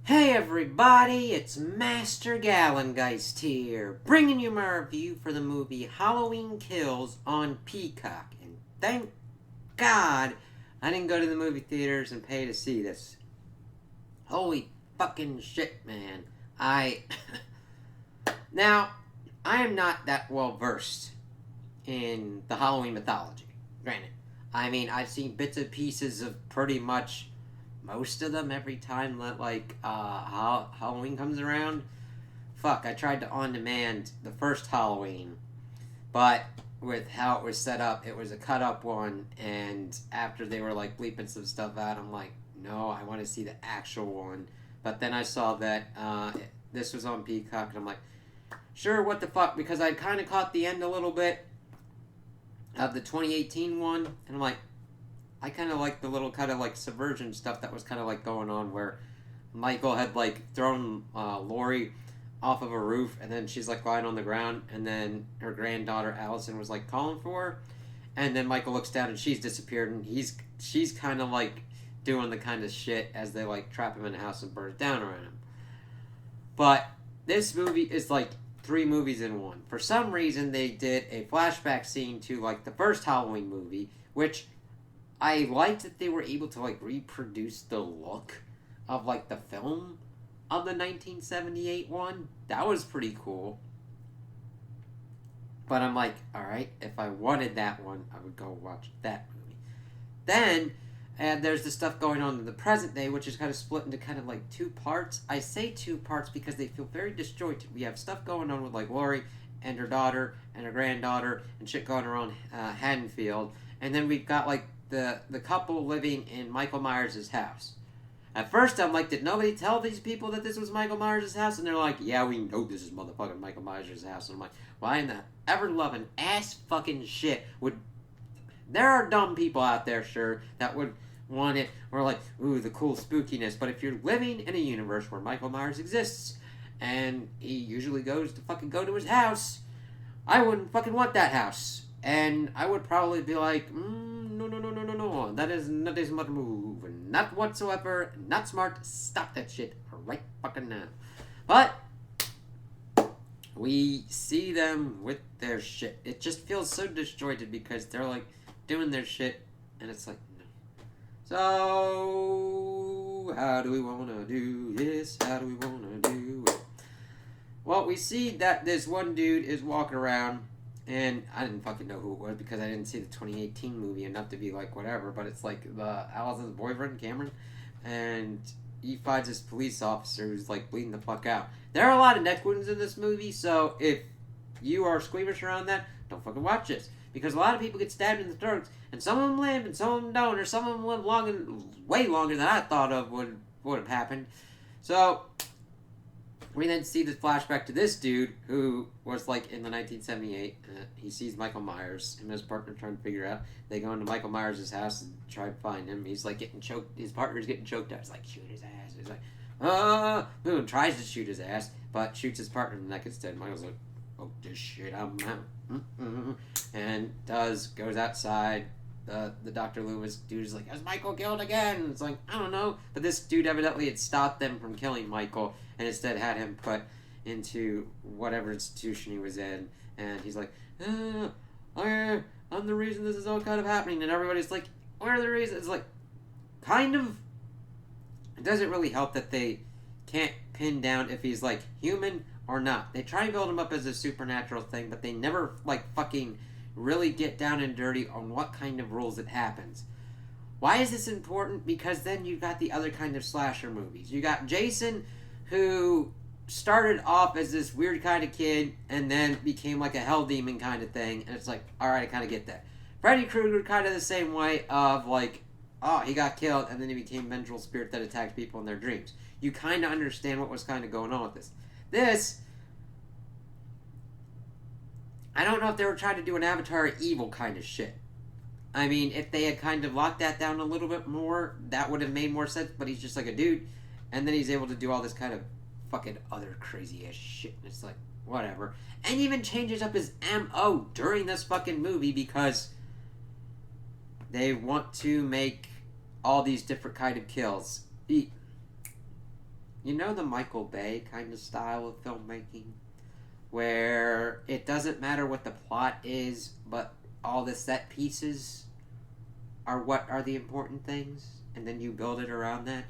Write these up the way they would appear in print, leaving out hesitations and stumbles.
Hey everybody, it's Master Gallengeist here, bringing you my review for the movie Halloween Kills on Peacock. And thank God I didn't go to the movie theaters and pay to see this. Holy fucking shit, man. Now, I am not that well versed in the Halloween mythology, granted. I mean, I've seen bits and pieces of pretty much most of them every time that Halloween comes around. Fuck, I tried to on demand the first Halloween, but with how it was set up, it was a cut up one, and after they were like bleeping some stuff out, I'm like, no, I want to see the actual one. But then I saw that this was on Peacock, and I'm like, sure, what the fuck, because I kind of caught the end a little bit of the 2018 one, and I'm like, I kind of like the little kind of like subversion stuff that was kind of like going on where Michael had like thrown Lori off of a roof, and then she's like lying on the ground, and then her granddaughter Allison was like calling for her, and then Michael looks down and she's disappeared, and she's kind of like doing the kind of shit as they like trap him in a house and burn it down around him. But this movie is like three movies in one. For some reason, they did a flashback scene to like the first Halloween movie, which I liked that they were able to like reproduce the look of like the film of the 1978 one. That was pretty cool. But I'm like, all right, if I wanted that one, I would go watch that movie. Then, and there's the stuff going on in the present day, which is kind of split into kind of like two parts. I say two parts because they feel very disjointed. We have stuff going on with like Lori and her daughter and her granddaughter and shit going around Haddonfield, and then we've got like the couple living in Michael Myers' house. At first, I'm like, did nobody tell these people that this was Michael Myers' house? And they're like, yeah, we know this is motherfucking Michael Myers' house. And I'm like, why in the ever loving ass fucking shit would. There are dumb people out there, sure, that would want it, or like, ooh, the cool spookiness. But if you're living in a universe where Michael Myers exists, and he usually goes to fucking go to his house, I wouldn't fucking want that house. And I would probably be like, no, no, no, no, no, no. That is not a smart move. Not whatsoever. Not smart. Stop that shit right fucking now. But we see them with their shit. It just feels so disjointed because they're like doing their shit, and it's like, no. So, how do we want to do this? How do we want to do it? Well, we see that this one dude is walking around, and I didn't fucking know who it was because I didn't see the 2018 movie enough to be like whatever, but it's like the Allison's boyfriend, Cameron, and he finds this police officer who's like bleeding the fuck out. There are a lot of neck wounds in this movie, so if you are squeamish around that, don't fucking watch this. Because a lot of people get stabbed in the throats, and some of them live and some of them don't, or some of them live way longer than I thought of would have happened. So, we then see the flashback to this dude who was like in the 1978. He sees Michael Myers. Him and his partner trying to figure out. They go into Michael Myers' house and try to find him. He's like getting choked. His partner's getting choked out. He's like, shoot his ass. He's like, boom, tries to shoot his ass, but shoots his partner in the neck instead. Michael's like, oh, this shit, I'm out. And goes outside. The Dr. Loomis dude is like, is Michael killed again? It's like, I don't know. But this dude evidently had stopped them from killing Michael and instead had him put into whatever institution he was in. And he's like, I'm the reason this is all kind of happening. And everybody's like, what are the reasons? It's like, kind of. It doesn't really help that they can't pin down if he's like human or not. They try and build him up as a supernatural thing, but they never like fucking really get down and dirty on what kind of rules it happens. Why is this important? Because then you got the other kind of slasher movies. You got Jason, who started off as this weird kind of kid and then became like a hell demon kind of thing, and it's like, alright, I kind of get that. Freddy Krueger kind of the same way of like, oh, he got killed and then he became a vengeful spirit that attacked people in their dreams. You kind of understand what was kind of going on with this. This, I don't know if they were trying to do an Avatar evil kind of shit. I mean, if they had kind of locked that down a little bit more, that would have made more sense, but he's just like a dude, and then he's able to do all this kind of fucking other crazy ass shit, and it's like, whatever. And even changes up his MO during this fucking movie because they want to make all these different kind of kills. you know the Michael Bay kind of style of filmmaking? Where it doesn't matter what the plot is, but all the set pieces are what are the important things, and then you build it around that.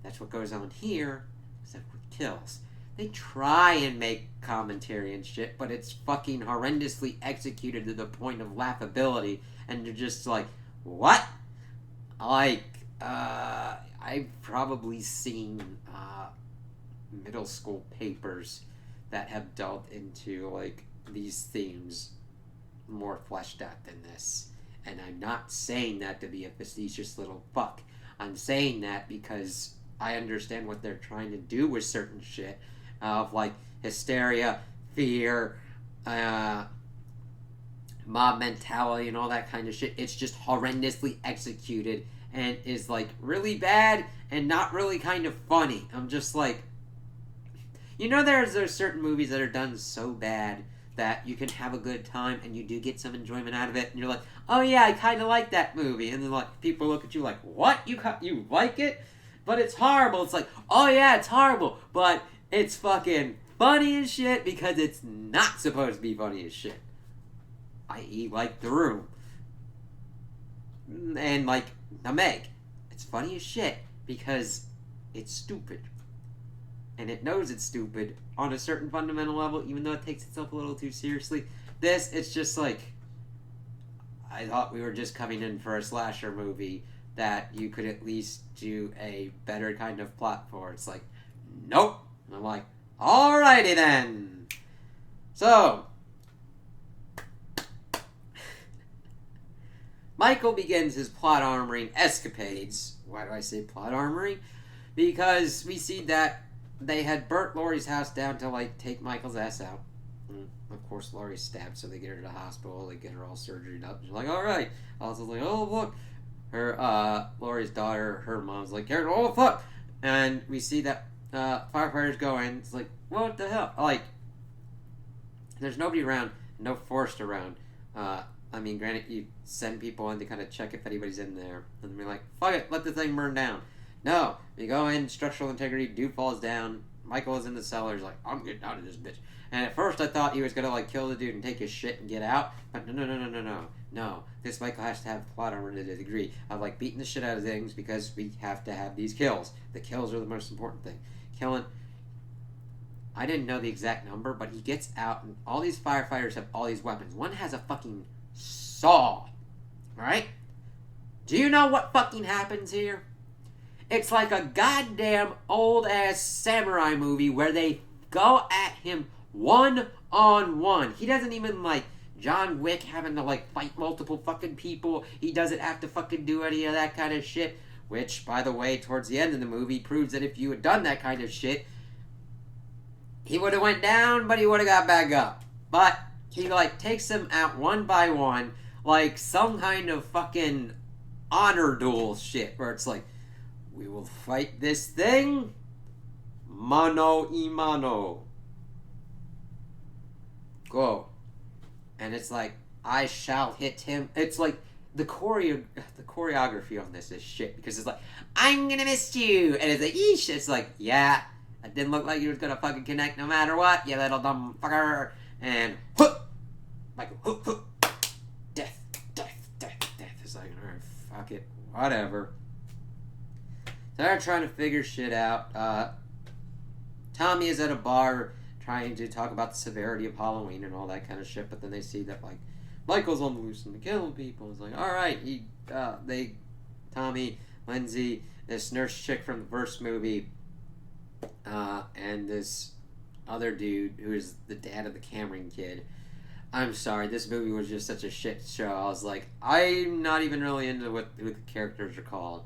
That's what goes on here, except with kills. They try and make commentary and shit, but it's fucking horrendously executed to the point of laughability, and you're just like, what? Like, I've probably seen middle school papers that have delved into, like, these themes more fleshed out than this. And I'm not saying that to be a facetious little fuck. I'm saying that because I understand what they're trying to do with certain shit. Of, like, hysteria, fear, mob mentality, and all that kind of shit. It's just horrendously executed and is, like, really bad and not really kind of funny. I'm just like... You know, there's certain movies that are done so bad that you can have a good time and you do get some enjoyment out of it, and you're like, oh yeah, I kind of like that movie, and then, like, people look at you like, what? You like it? But it's horrible. It's like, oh yeah, it's horrible, but it's fucking funny as shit because it's not supposed to be funny as shit. I.e., like The Room. And, like, The Meg. It's funny as shit because it's stupid. And it knows it's stupid on a certain fundamental level, even though it takes itself a little too seriously. This, it's just like, I thought we were just coming in for a slasher movie that you could at least do a better kind of plot for. It's like, nope. And I'm like, alrighty then. So, Michael begins his plot armoring escapades. Why do I say plot armoring? Because we see that they had burnt Laurie's house down to, like, take Michael's ass out. And of course, Laurie's stabbed, so they get her to the hospital. They get her all surgeryed up. She's like, all right. Also, like, oh, look. Her, Laurie's daughter, her mom's like, oh, fuck. And we see that firefighters go in. It's like, what the hell? Like, there's nobody around, no forest around. I mean, granted, you send people in to kind of check if anybody's in there. And be like, fuck it, let the thing burn down. No, you go in, structural integrity, dude falls down, Michael is in the cellar, he's like, I'm getting out of this bitch. And at first I thought he was gonna, like, kill the dude and take his shit and get out, but no. This Michael has to have plot armor to the degree of, like, beating the shit out of things because we have to have these kills. The kills are the most important thing. Killing, I didn't know the exact number, but he gets out and all these firefighters have all these weapons. One has a fucking saw, alright? Do you know what fucking happens here? It's like a goddamn old-ass samurai movie where they go at him one-on-one. He doesn't even, like, John Wick having to, like, fight multiple fucking people. He doesn't have to fucking do any of that kind of shit. Which, by the way, towards the end of the movie, proves that if you had done that kind of shit, he would have went down, but he would have got back up. But he, like, takes them out one by one, like some kind of fucking honor duel shit, where it's like, we will fight this thing, mano y mano. Go. And it's like, I shall hit him. It's like, the choreography on this is shit, because it's like, I'm gonna miss you, and it's like, yeesh, it's like, yeah, it didn't look like you was gonna fucking connect no matter what, you little dumb fucker, and, whoop, Michael, whoop, whoop, death, it's like, alright, fuck it, whatever. So they're trying to figure shit out. Tommy is at a bar trying to talk about the severity of Halloween and all that kind of shit, but then they see that, like, Michael's on the loose and killing people. It's like, alright, Tommy, Lindsay, this nurse chick from the first movie, and this other dude who is the dad of the Cameron kid. I'm sorry, this movie was just such a shit show. I was like, I'm not even really into who the characters are called.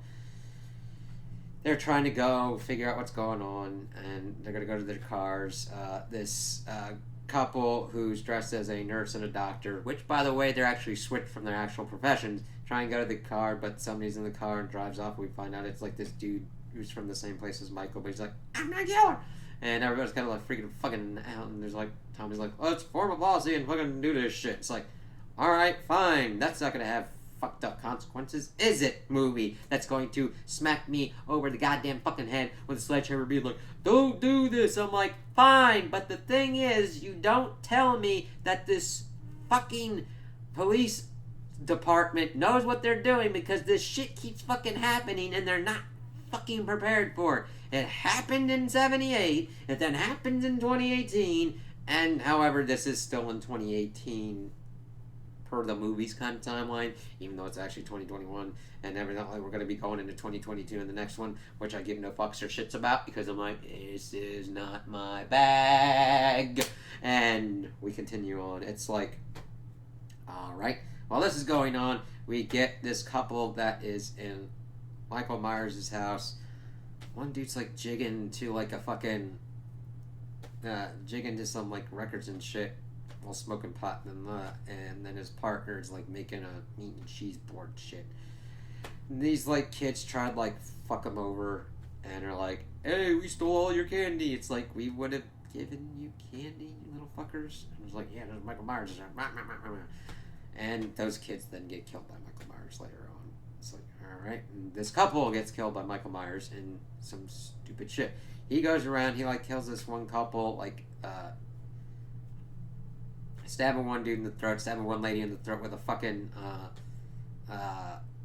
They're trying to go figure out what's going on, and they're going to go to their cars. This couple who's dressed as a nurse and a doctor, which, by the way, they're actually switched from their actual professions, try and go to the car, but somebody's in the car and drives off. We find out it's like this dude who's from the same place as Michael, but he's like, I'm not killer. And everybody's kind of like freaking fucking out, and there's like, Tommy's like, let's form a policy and fucking do this shit. It's like, alright, fine, that's not going to have fucked up consequences is it, movie, that's going to smack me over the goddamn fucking head with a sledgehammer being like, don't do this? I'm like, fine, but the thing is, you don't tell me that this fucking police department knows what they're doing, because this shit keeps fucking happening and they're not fucking prepared for it. It happened in 78, it then happens in 2018, and however, this is still in 2018 per the movie's kind of timeline, even though it's actually 2021, and evidently we're going to be going into 2022 in the next one, which I give no fucks or shits about, because I'm like, this is not my bag. And we continue on. It's like, alright, while this is going on, we get this couple that is in Michael Myers' house. One dude's like jigging to like a fucking jigging to some like records and shit while smoking pot, and then his partner's like making a meat and cheese board shit. And these like kids tried like fuck him over and are like, hey, we stole all your candy. It's like, we would have given you candy, you little fuckers. And it was like, yeah, there's Michael Myers. And those kids then get killed by Michael Myers later on. It's like, alright. And this couple gets killed by Michael Myers in some stupid shit. He goes around, he like kills this one couple, like stabbing one dude in the throat, stabbing one lady in the throat with a fucking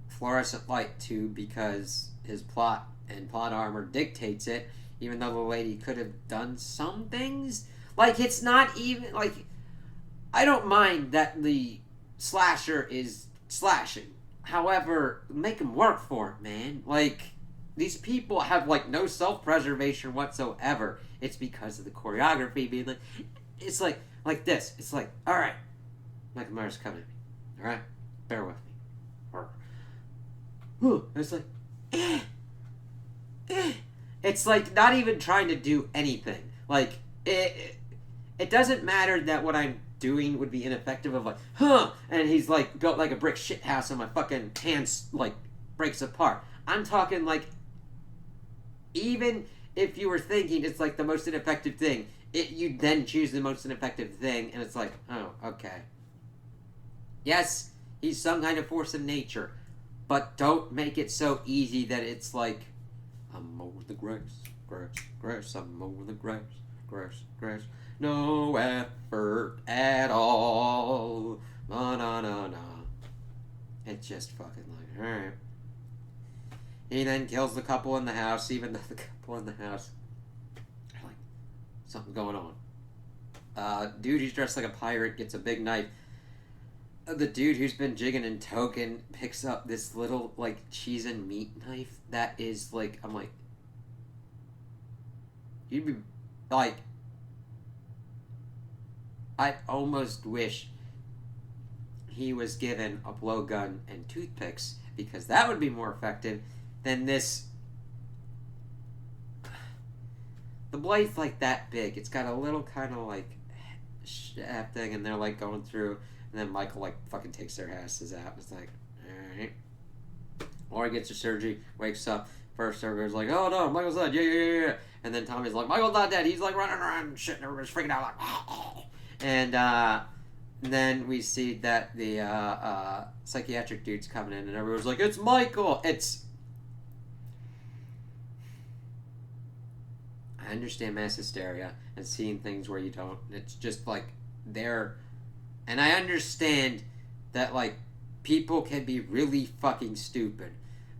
fluorescent light tube, because his plot and plot armor dictates it, even though the lady could have done some things. Like, it's not even, like, I don't mind that the slasher is slashing. However, make him work for it, man. Like, these people have, like, no self-preservation whatsoever. It's because of the choreography being like, it's like this. It's like, alright, Michael Myers coming at me. Alright? Bear with me. It's like, It's like not even trying to do anything. Like, it doesn't matter that what I'm doing would be ineffective of like, and he's like built like a brick shit house and my fucking hands like breaks apart. I'm talking like, even if you were thinking it's like the most ineffective thing, you then choose the most ineffective thing, and it's like, oh, okay. Yes, he's some kind of force of nature, but don't make it so easy that it's like, I'm mowing the grass, I'm mowing the grass. No effort at all. No. It's just fucking like, alright. He then kills the couple in the house, even though the couple in the house are like, something's going on. Dude who's dressed like a pirate gets a big knife. The dude who's been jigging and token picks up this little, like, cheese and meat knife that is, like, I'm like, you'd be, like, I almost wish he was given a blowgun and toothpicks, because that would be more effective than this. The blade's, like, that big. It's got a little kind of, like, shaft thing, and they're, like, going through. And then Michael, like, fucking takes their asses out. It's like, alright. Laurie gets her surgery, wakes up. First, everybody's like, oh no, Michael's dead. Yeah. And then Tommy's like, Michael's not dead. He's, like, running around and shit. And everybody's freaking out, like, oh. And then we see that the psychiatric dude's coming in. And everyone's like, it's Michael. I understand mass hysteria and seeing things where you don't. It's just, like, they're... And I understand that, like, people can be really fucking stupid.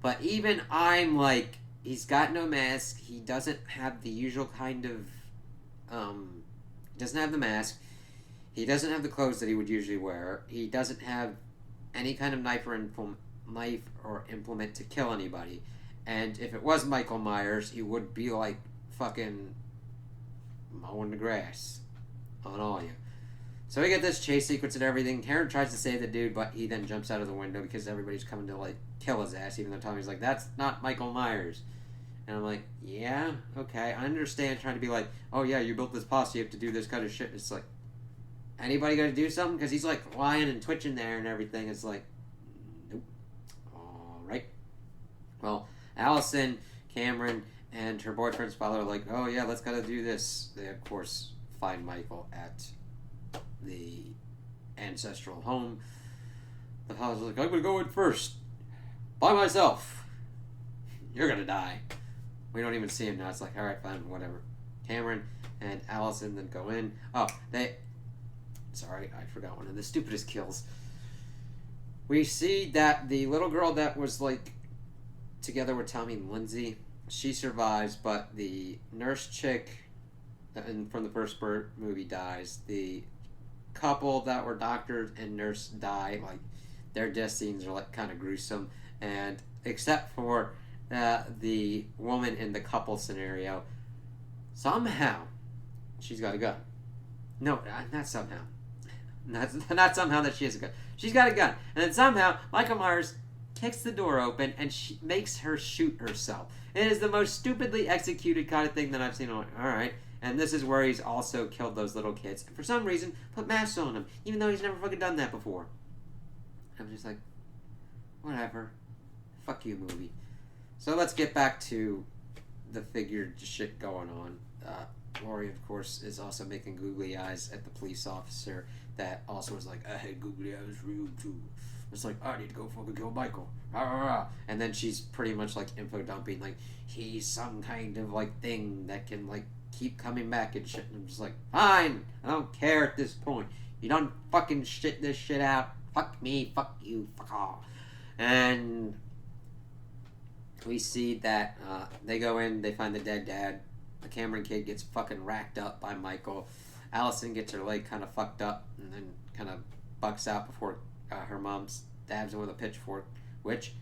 But even I'm like, he's got no mask. He doesn't have the usual kind of, doesn't have the mask. He doesn't have the clothes that he would usually wear. He doesn't have any kind of knife or implement to kill anybody. And if it was Michael Myers, he would be, like, fucking mowing the grass on all you. So we get this chase sequence and everything. Karen tries to save the dude, but he then jumps out of the window because everybody's coming to, like, kill his ass, even though Tommy's like, that's not Michael Myers. And I'm like, yeah, okay, I understand trying to be like, oh yeah, you built this posse, you have to do this kind of shit. It's like, anybody gotta do something? Because he's, like, lying and twitching there and everything. It's like, nope. Alright. Well, Allison, Cameron, and her boyfriend's father are like, oh yeah, let's gotta do this. They, of course, find Michael at the ancestral home. The Alice is like, I'm gonna go in first. By myself. You're gonna die. We don't even see him now. It's like, alright, fine, whatever. Cameron and Allison then go in. Oh, sorry, I forgot one of the stupidest kills. We see that the little girl that was, like, together with Tommy and Lindsay, she survives, but the nurse chick from the first movie dies. The couple that were doctor and nurse die. Like, their death scenes are, like, kind of gruesome. And except for the woman in the couple scenario, somehow she's got a gun. No, not somehow. Not somehow that she has a gun. She's got a gun. And then somehow Michael Myers kicks the door open and she makes her shoot herself. It is the most stupidly executed kind of thing that I've seen. I'm like, alright. And this is where he's also killed those little kids. And for some reason, put masks on them. Even though he's never fucking done that before. I'm just like, whatever. Fuck you, movie. So let's get back to the figured shit going on. Laurie, of course, is also making googly eyes at the police officer that also was like, I had googly eyes for you too. It's like, I need to go fucking kill Michael. And then she's pretty much like info dumping, like, he's some kind of like thing that can like keep coming back and shit. And I'm just like, fine, I don't care at this point. You don't fucking shit this shit out. Fuck me, fuck you, fuck all. And we see that they go in, they find the dead dad. The Cameron kid gets fucking racked up by Michael. Allison gets her leg kind of fucked up and then kind of bucks out before her mom stabs him with a pitchfork. Which,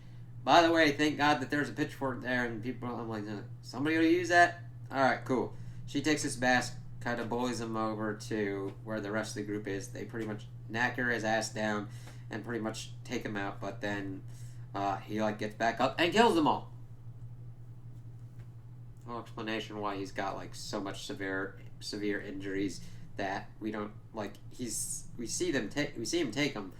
by the way, thank God that there's a pitchfork there and people, I'm like, somebody gonna use that? Alright, cool. She takes his mask, kind of bullies him over to where the rest of the group is. They pretty much knacker his ass down and pretty much take him out, but then he like gets back up and kills them all. No explanation why he's got like so much severe injuries that we don't like. We see him take them,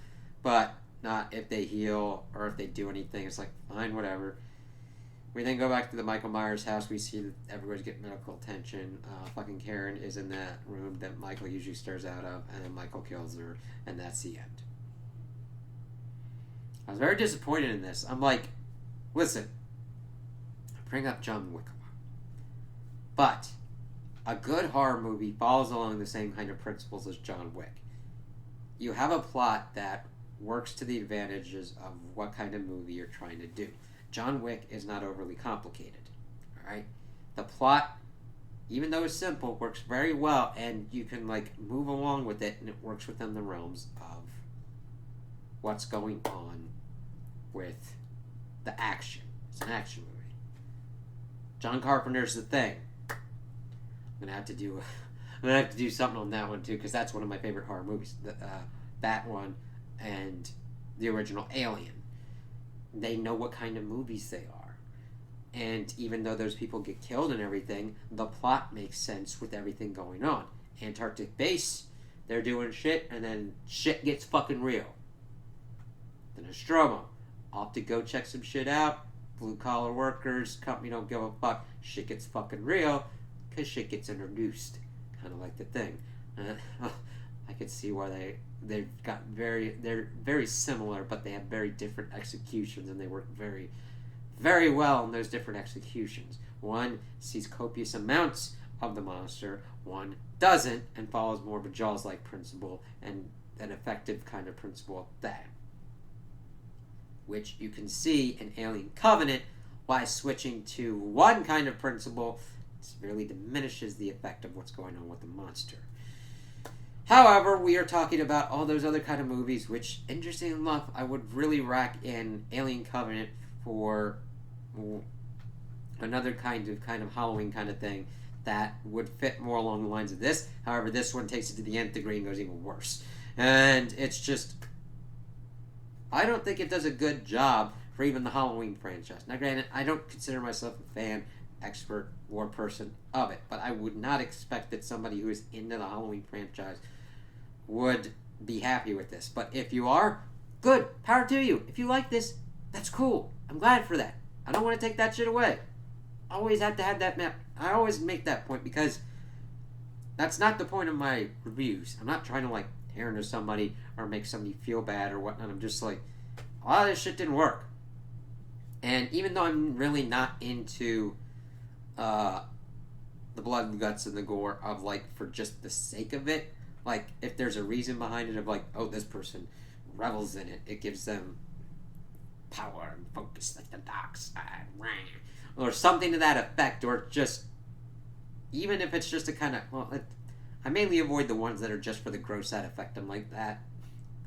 but not if they heal or if they do anything. It's like, fine, whatever. We then go back to the Michael Myers house. We see that everybody's getting medical attention. Fucking Karen is in that room that Michael usually stares out of, and then Michael kills her, and that's the end. I was very disappointed in this. I'm like, listen, bring up John Wick, but a good horror movie follows along the same kind of principles as John Wick. You have a plot that works to the advantages of what kind of movie you're trying to do. John Wick is not overly complicated. Alright? The plot, even though it's simple, works very well, and you can like move along with it, and it works within the realms of what's going on with the action. It's an action movie. John Carpenter's The Thing. I'm gonna have to do something on that one too, because that's one of my favorite horror movies. That one and the original Alien. They know what kind of movies they are, and even though those people get killed and everything, the plot makes sense with everything going on. Antarctic base, they're doing shit, and then shit gets fucking real. The Nostromo, off to go check some shit out. Blue collar workers, company don't give a fuck. Shit gets fucking real. Because shit gets introduced, kind of like The Thing. I could see why they're very similar, but they have very different executions, and they work very, very well in those different executions. One sees copious amounts of the monster, one doesn't, and follows more of a Jaws-like principle, and an effective kind of principle at that. Which you can see in Alien Covenant, by switching to one kind of principle severely diminishes the effect of what's going on with the monster. However, we are talking about all those other kind of movies, which, interesting enough, I would really rack in Alien Covenant for another kind of Halloween kind of thing that would fit more along the lines of this. However, this one takes it to the nth degree and goes even worse. And it's just, I don't think it does a good job for even the Halloween franchise. Now, granted, I don't consider myself a fan, expert, or person of it, but I would not expect that somebody who is into the Halloween franchise would be happy with this. But if you are, good, power to you. If you like this, that's cool. I'm glad for that. I don't want to take that shit away. I always have to have that map. I always make that point because that's not the point of my reviews. I'm not trying to like tear into somebody or make somebody feel bad or whatnot. I'm just like, a lot of this shit didn't work. And even though I'm really not into the blood, the guts, and the gore of, like, for just the sake of it, like, if there's a reason behind it of, like, oh, this person revels in it, it gives them power and focus like the dark side, or something to that effect, or just, even if it's just a kind of, well, I mainly avoid the ones that are just for the gross out effect. I'm like, that,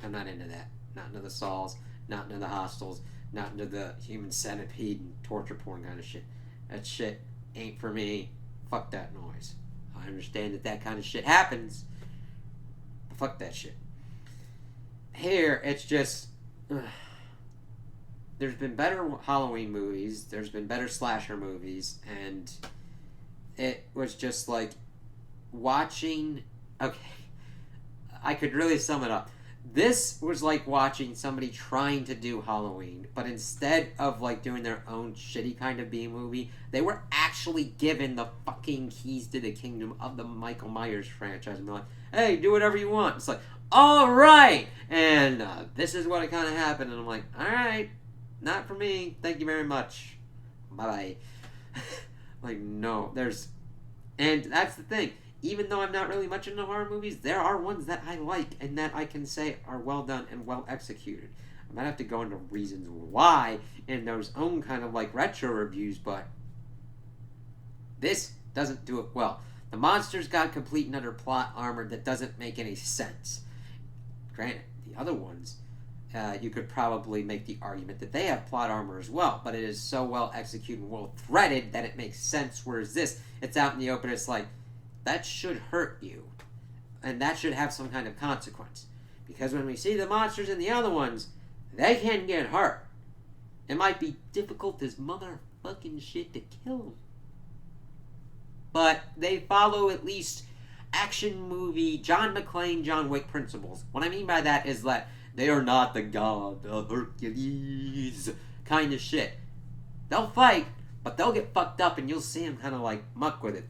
I'm not into that. Not into the Sauls, not into the Hostels, not into the human centipede and torture porn kind of shit. That shit ain't for me. Fuck that noise. I understand that kind of shit happens, but fuck that shit. Here, it's just, there's been better Halloween movies, there's been better slasher movies, and it was just like watching, okay, I could really sum it up. This was like watching somebody trying to do Halloween, but instead of like doing their own shitty kind of B movie, they were actually given the fucking keys to the kingdom of the Michael Myers franchise, and they're like, hey, do whatever you want. It's like, alright! And this is what it kind of happened, and I'm like, alright, not for me, thank you very much, bye-bye. Like, no, and that's the thing, even though I'm not really much into horror movies, there are ones that I like and that I can say are well done and well executed. I might have to go into reasons why in those own kind of like retro reviews, but this doesn't do it well. The monster's got complete and utter plot armor that doesn't make any sense. Granted, the other ones, you could probably make the argument that they have plot armor as well, but it is so well executed and well threaded that it makes sense, whereas this, it's out in the open, it's like, that should hurt you. And that should have some kind of consequence. Because when we see the monsters in the other ones, they can get hurt. It might be difficult as motherfucking shit to kill them. But they follow at least action movie John McClane, John Wick principles. What I mean by that is that they are not the god of Hercules kind of shit. They'll fight, but they'll get fucked up and you'll see them kind of like muck with it.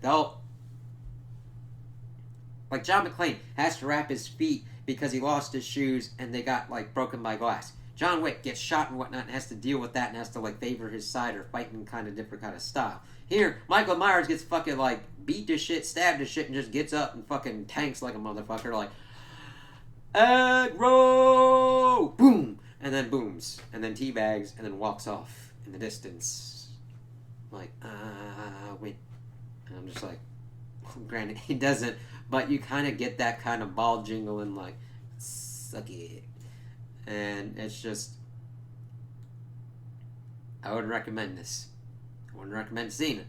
Like John McClane has to wrap his feet because he lost his shoes and they got like broken by glass. John Wick gets shot and whatnot and has to deal with that and has to like favor his side or fight in kind of different kind of style. Here, Michael Myers gets fucking like beat to shit, stabbed to shit, and just gets up and fucking tanks like a motherfucker, like aggro, boom, and then booms, and then teabags, and then walks off in the distance. Like, wait. And I'm just like, granted, he doesn't, but you kind of get that kind of ball jingling, like, suck it. And it's just, I would recommend this. I wouldn't recommend seeing it.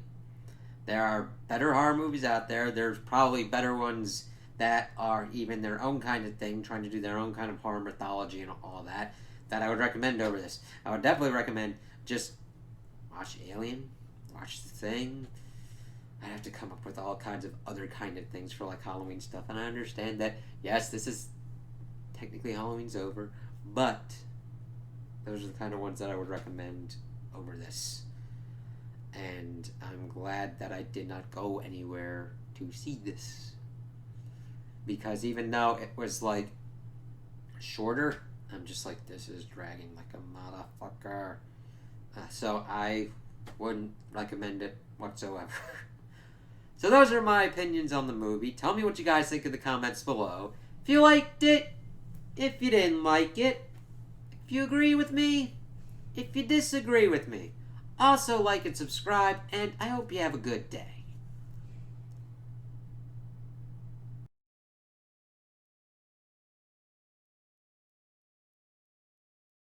There are better horror movies out there. There's probably better ones that are even their own kind of thing, trying to do their own kind of horror mythology and all that I would recommend over this. I would definitely recommend just watch Alien, watch The Thing. I'd have to come up with all kinds of other kind of things for like Halloween stuff, and I understand that, yes, this is technically Halloween's over, but those are the kind of ones that I would recommend over this. And I'm glad that I did not go anywhere to see this, because even though it was like shorter, I'm just like, this is dragging like a motherfucker. So I wouldn't recommend it whatsoever. So those are my opinions on the movie. Tell me what you guys think in the comments below. If you liked it, if you didn't like it, if you agree with me, if you disagree with me. Also like and subscribe, and I hope you have a good day.